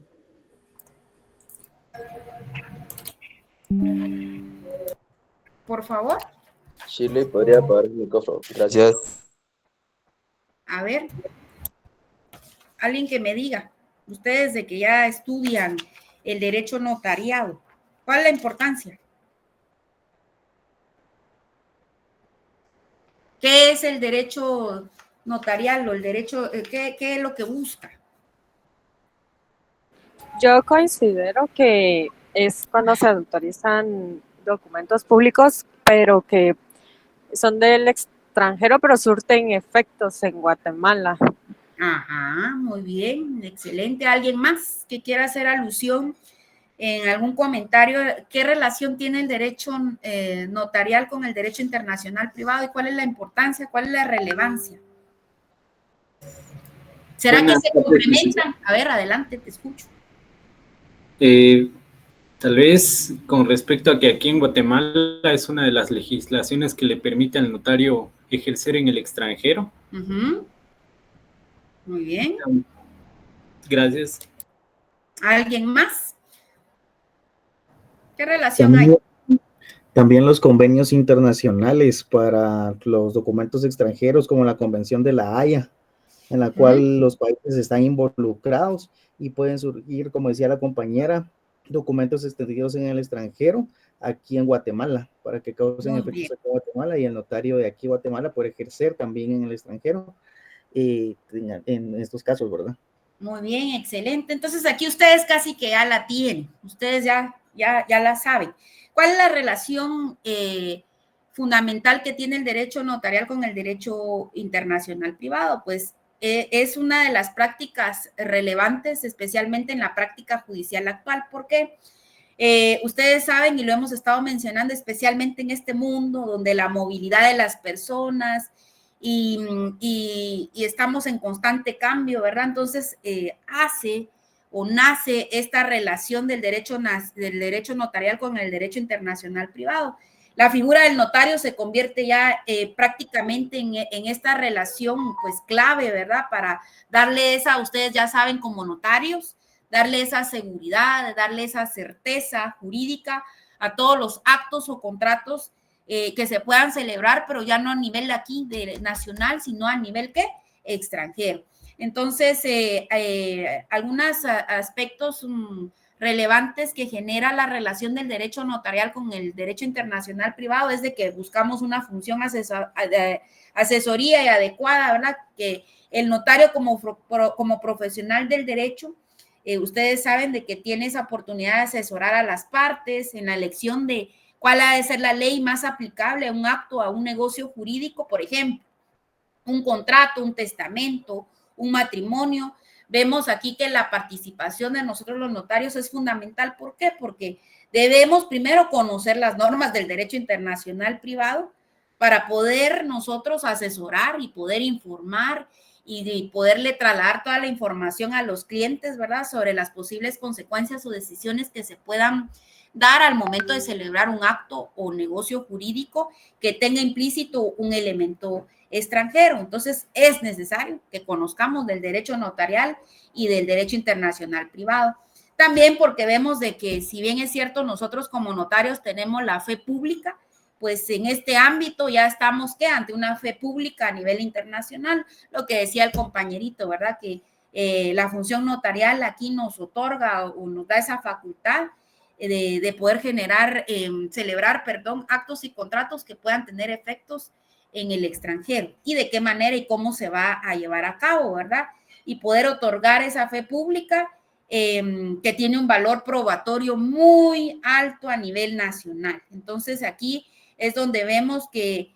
Por favor. Shirley, ¿podría apagar el micrófono? Gracias. A ver, alguien que me diga, ustedes de que ya estudian el derecho notariado, ¿cuál es la importancia? ¿Qué es el derecho notarial o el derecho, qué es lo que busca? Yo considero que es cuando se autorizan documentos públicos, pero que son del extranjero, pero surten efectos en Guatemala. Ajá, muy bien, excelente. ¿Alguien más que quiera hacer alusión en algún comentario? ¿Qué relación tiene el derecho notarial con el derecho internacional privado y cuál es la importancia, cuál es la relevancia? ¿Será que se complementan? A ver, adelante, te escucho. Tal vez con respecto a que aquí en Guatemala es una de las legislaciones que le permite al notario ejercer en el extranjero. Uh-huh. Muy bien. Gracias. ¿Alguien más? ¿Qué relación hay? También los convenios internacionales para los documentos extranjeros, como la Convención de la Haya, en la cual los países están involucrados y pueden surgir, como decía la compañera, documentos extendidos en el extranjero, aquí en Guatemala, para que causen Muy efectos bien. aquí en Guatemala, y el notario de aquí Guatemala puede ejercer también en el extranjero en estos casos, ¿verdad? Muy bien, excelente. Entonces aquí ustedes casi que ya la tienen, ustedes ya la saben. ¿Cuál es la relación fundamental que tiene el derecho notarial con el derecho internacional privado? Pues es una de las prácticas relevantes, especialmente en la práctica judicial actual. ¿Por qué? Ustedes saben, y lo hemos estado mencionando, especialmente en este mundo donde la movilidad de las personas y estamos en constante cambio, ¿verdad? Entonces, nace esta relación del derecho notarial con el derecho internacional privado. La figura del notario se convierte ya prácticamente en esta relación, pues, clave, ¿verdad? Para darle esa, ustedes ya saben, como notarios, darle esa seguridad, darle esa certeza jurídica a todos los actos o contratos que se puedan celebrar, pero ya no a nivel aquí nacional, sino a nivel ¿qué? Extranjero. Entonces, algunos aspectos relevantes que genera la relación del derecho notarial con el derecho internacional privado es de que buscamos una función asesoría y adecuada, ¿verdad? Que el notario como profesional del derecho, ustedes saben de que tiene esa oportunidad de asesorar a las partes en la elección de cuál ha de ser la ley más aplicable a un acto, a un negocio jurídico, por ejemplo, un contrato, un testamento, un matrimonio. Vemos aquí que la participación de nosotros los notarios es fundamental. ¿Por qué? Porque debemos primero conocer las normas del derecho internacional privado para poder nosotros asesorar y poder informar y poderle trasladar toda la información a los clientes, ¿verdad? Sobre las posibles consecuencias o decisiones que se puedan dar al momento de celebrar un acto o negocio jurídico que tenga implícito un elemento extranjero. Entonces, es necesario que conozcamos del derecho notarial y del derecho internacional privado. También porque vemos de que, si bien es cierto, nosotros como notarios tenemos la fe pública, pues en este ámbito ya estamos ante una fe pública a nivel internacional, lo que decía el compañerito, ¿verdad? Que la función notarial aquí nos otorga o nos da esa facultad de poder celebrar actos y contratos que puedan tener efectos en el extranjero y de qué manera y cómo se va a llevar a cabo, ¿verdad? Y poder otorgar esa fe pública que tiene un valor probatorio muy alto a nivel nacional. Entonces, aquí es donde vemos que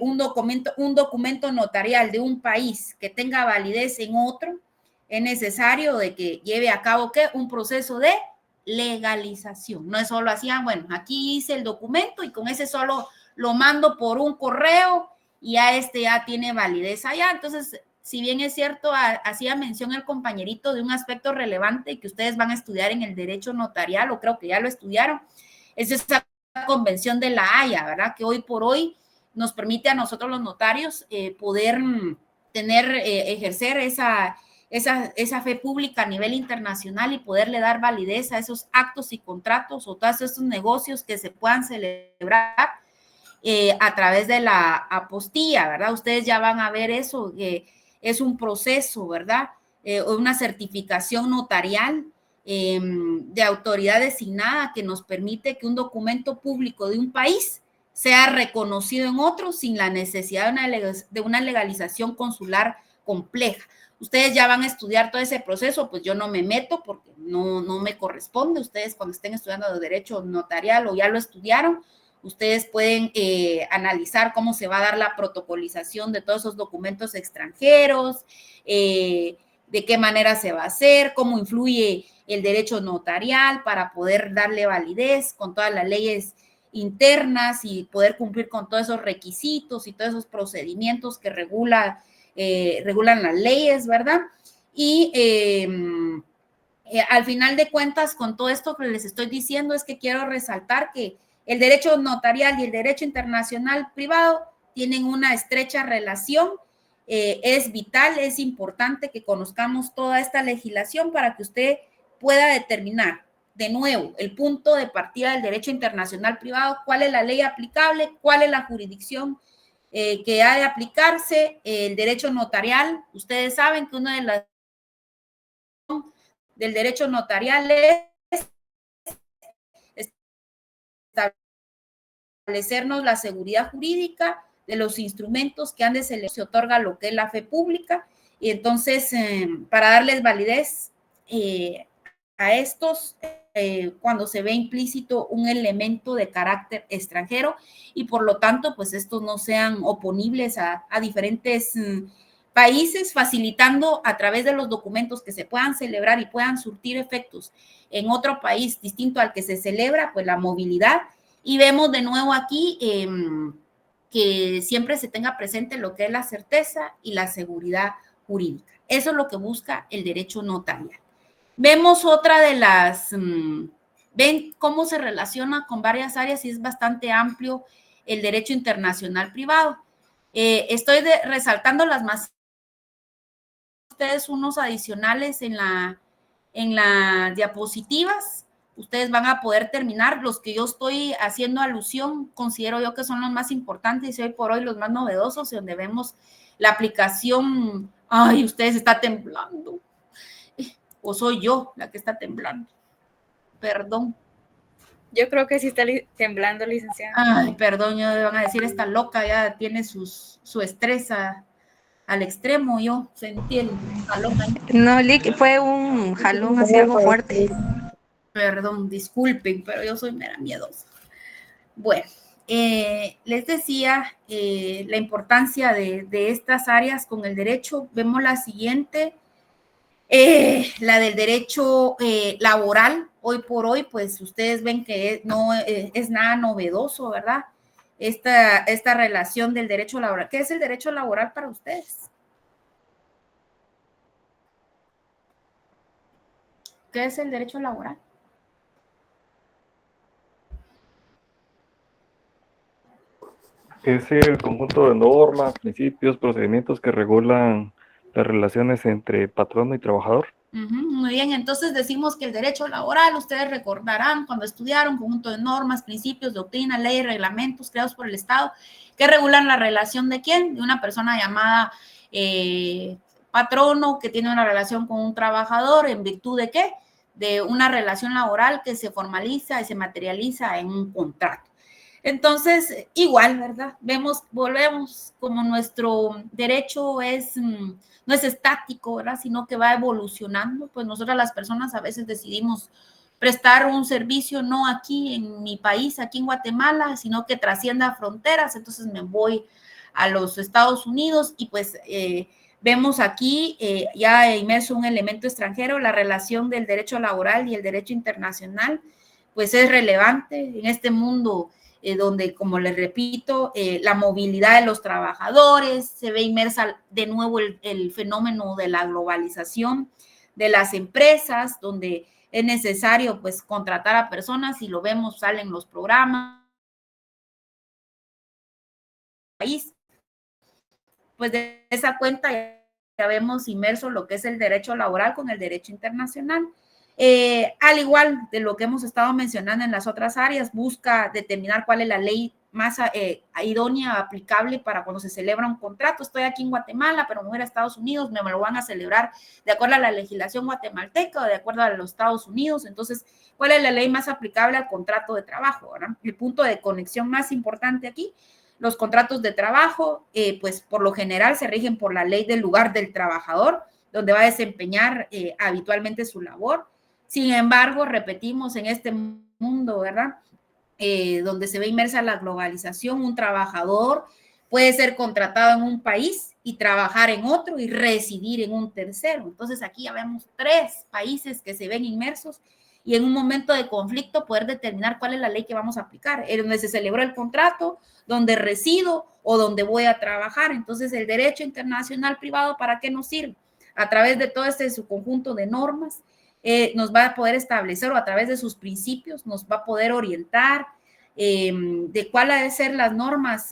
un documento notarial de un país que tenga validez en otro, es necesario de que lleve a cabo ¿qué? Un proceso de legalización. No es solo así, bueno, aquí hice el documento y con ese solo lo mando por un correo y ya tiene validez allá. Entonces, si bien es cierto, hacía mención el compañerito de un aspecto relevante que ustedes van a estudiar en el derecho notarial, o creo que ya lo estudiaron, es esa convención de la Haya, ¿verdad? Que hoy por hoy nos permite a nosotros los notarios poder ejercer esa fe pública a nivel internacional y poderle dar validez a esos actos y contratos o todos esos negocios que se puedan celebrar a través de la apostilla, ¿verdad? Ustedes ya van a ver eso, que es un proceso, ¿verdad? Una certificación notarial de autoridad designada que nos permite que un documento público de un país sea reconocido en otro sin la necesidad de una legalización consular compleja. Ustedes ya van a estudiar todo ese proceso, pues yo no me meto porque no me corresponde. Ustedes cuando estén estudiando de derecho notarial o ya lo estudiaron, ustedes pueden analizar cómo se va a dar la protocolización de todos esos documentos extranjeros, de qué manera se va a hacer, cómo influye el derecho notarial para poder darle validez con todas las leyes internas y poder cumplir con todos esos requisitos y todos esos procedimientos que regulan las leyes, ¿verdad? Y al final de cuentas, con todo esto que les estoy diciendo, es que quiero resaltar que el derecho notarial y el derecho internacional privado tienen una estrecha relación. Es vital, es importante que conozcamos toda esta legislación para que usted pueda determinar de nuevo el punto de partida del derecho internacional privado, cuál es la ley aplicable, cuál es la jurisdicción que ha de aplicarse. El derecho notarial, ustedes saben que una de las del derecho notarial es establecernos la seguridad jurídica de los instrumentos que han de se otorga lo que es la fe pública, y entonces para darles validez a estos, cuando se ve implícito un elemento de carácter extranjero, y por lo tanto pues estos no sean oponibles a diferentes países, facilitando a través de los documentos que se puedan celebrar y puedan surtir efectos en otro país distinto al que se celebra, pues la movilidad. Y vemos de nuevo aquí que siempre se tenga presente lo que es la certeza y la seguridad jurídica. Eso es lo que busca el derecho notarial. Vemos otra de las, ven cómo se relaciona con varias áreas y es bastante amplio el derecho internacional privado. Estoy resaltando las más, ustedes unos adicionales en las diapositivas. Ustedes van a poder terminar. Los que yo estoy haciendo alusión, considero yo que son los más importantes y hoy por hoy los más novedosos, donde vemos la aplicación. Ay, ustedes están temblando. ¿O soy yo la que está temblando? Perdón. Yo creo que sí está temblando, licenciada. Ay, perdón, yo van a decir, esta loca ya tiene su estrés al extremo. Yo sentí el jalón ahí. No, Lick, fue un jalón así algo fuerte. Perdón, disculpen, pero yo soy mera miedosa. Bueno, les decía la importancia de estas áreas con el derecho. Vemos la siguiente, la del derecho laboral. Hoy por hoy, pues ustedes ven que no es nada novedoso, ¿verdad? Esta relación del derecho laboral. ¿Qué es el derecho laboral para ustedes? ¿Qué es el derecho laboral? Es el conjunto de normas, principios, procedimientos que regulan las relaciones entre patrono y trabajador. Muy bien, entonces decimos que el derecho laboral, ustedes recordarán cuando estudiaron, conjunto de normas, principios, doctrina, leyes, reglamentos creados por el Estado que regulan la relación de quién, de una persona llamada patrono que tiene una relación con un trabajador, ¿en virtud de qué? De una relación laboral que se formaliza y se materializa en un contrato. Entonces, igual, ¿verdad? Volvemos como nuestro derecho no es estático, ¿verdad? Sino que va evolucionando. Pues nosotras las personas a veces decidimos prestar un servicio no aquí en mi país, aquí en Guatemala, sino que trascienda fronteras. Entonces me voy a los Estados Unidos y pues vemos aquí ya inmerso un elemento extranjero, la relación del derecho laboral y el derecho internacional, pues es relevante en este mundo donde, como les repito, la movilidad de los trabajadores, se ve inmersa de nuevo el fenómeno de la globalización de las empresas, donde es necesario pues contratar a personas y lo vemos, salen los programas. Pues de esa cuenta ya vemos inmerso lo que es el derecho laboral con el derecho internacional. Al igual de lo que hemos estado mencionando en las otras áreas, busca determinar cuál es la ley más idónea, aplicable para cuando se celebra un contrato. Estoy aquí en Guatemala, pero me voy a Estados Unidos, me lo van a celebrar de acuerdo a la legislación guatemalteca o de acuerdo a los Estados Unidos. Entonces, ¿cuál es la ley más aplicable al contrato de trabajo, ¿verdad? El punto de conexión más importante aquí, los contratos de trabajo, pues por lo general se rigen por la ley del lugar del trabajador, donde va a desempeñar habitualmente su labor. Sin embargo, repetimos, en este mundo, ¿verdad? Donde se ve inmersa la globalización, un trabajador puede ser contratado en un país y trabajar en otro y residir en un tercero. Entonces aquí ya vemos 3 países que se ven inmersos y en un momento de conflicto poder determinar cuál es la ley que vamos a aplicar, donde se celebró el contrato, donde resido o donde voy a trabajar. Entonces el derecho internacional privado, ¿para qué nos sirve? A través de todo su conjunto de normas, nos va a poder establecer, o a través de sus principios nos va a poder orientar de cuáles han de ser las normas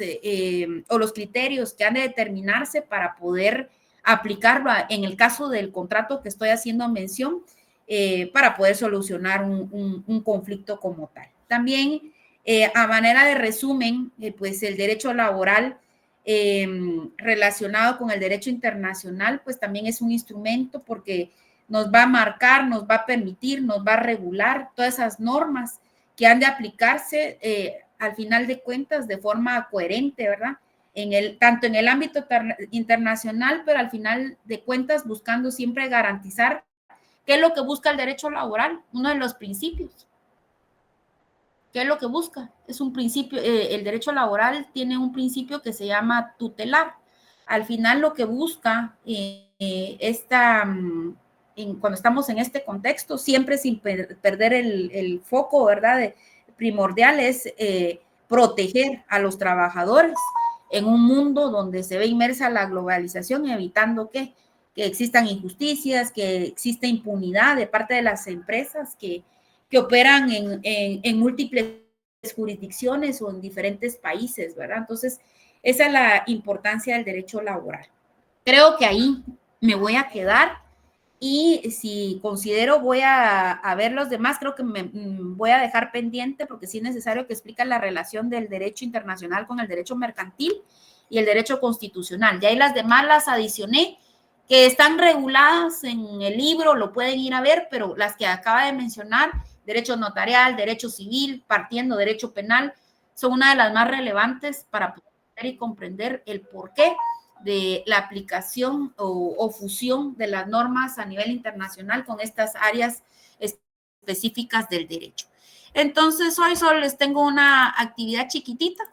o los criterios que han de determinarse para poder aplicarlo en el caso del contrato que estoy haciendo mención, para poder solucionar un conflicto como tal. También, a manera de resumen, pues el derecho laboral relacionado con el derecho internacional, pues también es un instrumento porque nos va a marcar, nos va a permitir, nos va a regular todas esas normas que han de aplicarse al final de cuentas de forma coherente, ¿verdad? Tanto en el ámbito internacional, pero al final de cuentas buscando siempre garantizar qué es lo que busca el derecho laboral, uno de los principios. ¿Qué es lo que busca? Es un principio, el derecho laboral tiene un principio que se llama tutelar. Al final lo que busca cuando estamos en este contexto, siempre sin perder el foco, ¿verdad? Primordial es proteger a los trabajadores en un mundo donde se ve inmersa la globalización, evitando que existan injusticias, que exista impunidad de parte de las empresas que operan en múltiples jurisdicciones o en diferentes países, ¿verdad? Entonces, esa es la importancia del derecho laboral. Creo que ahí me voy a quedar y si considero voy a ver los demás, creo que me voy a dejar pendiente porque sí es necesario que explique la relación del derecho internacional con el derecho mercantil y el derecho constitucional. Y ahí las demás las adicioné, que están reguladas en el libro, lo pueden ir a ver, pero las que acaba de mencionar, derecho notarial, derecho civil, partiendo derecho penal, son una de las más relevantes para poder y comprender el porqué de la aplicación o fusión de las normas a nivel internacional con estas áreas específicas del derecho. Entonces, hoy solo les tengo una actividad chiquitita,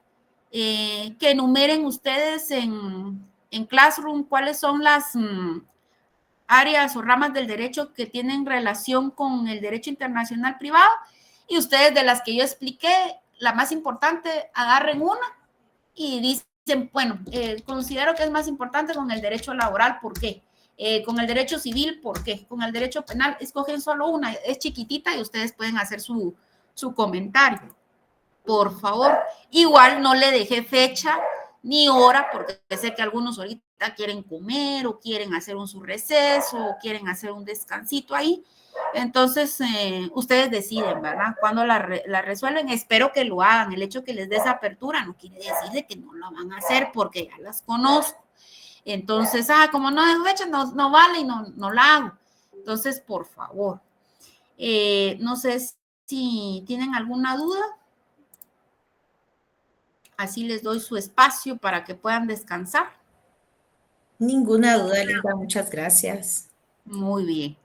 que enumeren ustedes en Classroom cuáles son las áreas o ramas del derecho que tienen relación con el derecho internacional privado, y ustedes de las que yo expliqué, la más importante, agarren una y dicen, bueno, considero que es más importante con el derecho laboral, ¿por qué? Con el derecho civil, ¿por qué? Con el derecho penal, escogen solo una, es chiquitita y ustedes pueden hacer su comentario. Por favor, igual no le dejé fecha ni hora, porque sé que algunos ahorita quieren comer o quieren hacer su receso o quieren hacer un descansito ahí. Entonces, ustedes deciden, ¿verdad? Cuando la resuelven, espero que lo hagan. El hecho que les des apertura no quiere decir de que no lo van a hacer porque ya las conozco. Entonces, como no dejo fecha, no vale y no la hago. Entonces, por favor, no sé si tienen alguna duda. Así les doy su espacio para que puedan descansar. Ninguna duda, Linda, muchas gracias. Muy bien.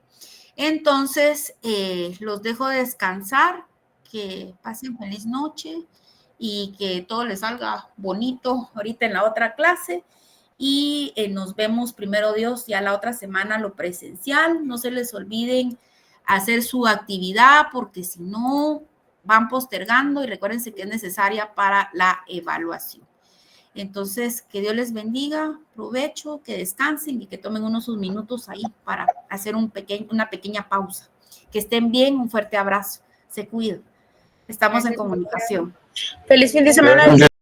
Entonces, los dejo descansar, que pasen feliz noche y que todo les salga bonito ahorita en la otra clase. Y nos vemos, primero Dios, ya la otra semana lo presencial. No se les olviden hacer su actividad, porque si no, van postergando, y recuérdense que es necesaria para la evaluación. Entonces, que Dios les bendiga, provecho, que descansen y que tomen unos minutos ahí para hacer una pequeña pausa. Que estén bien, un fuerte abrazo, se cuidan. Estamos en comunicación. Feliz fin de semana.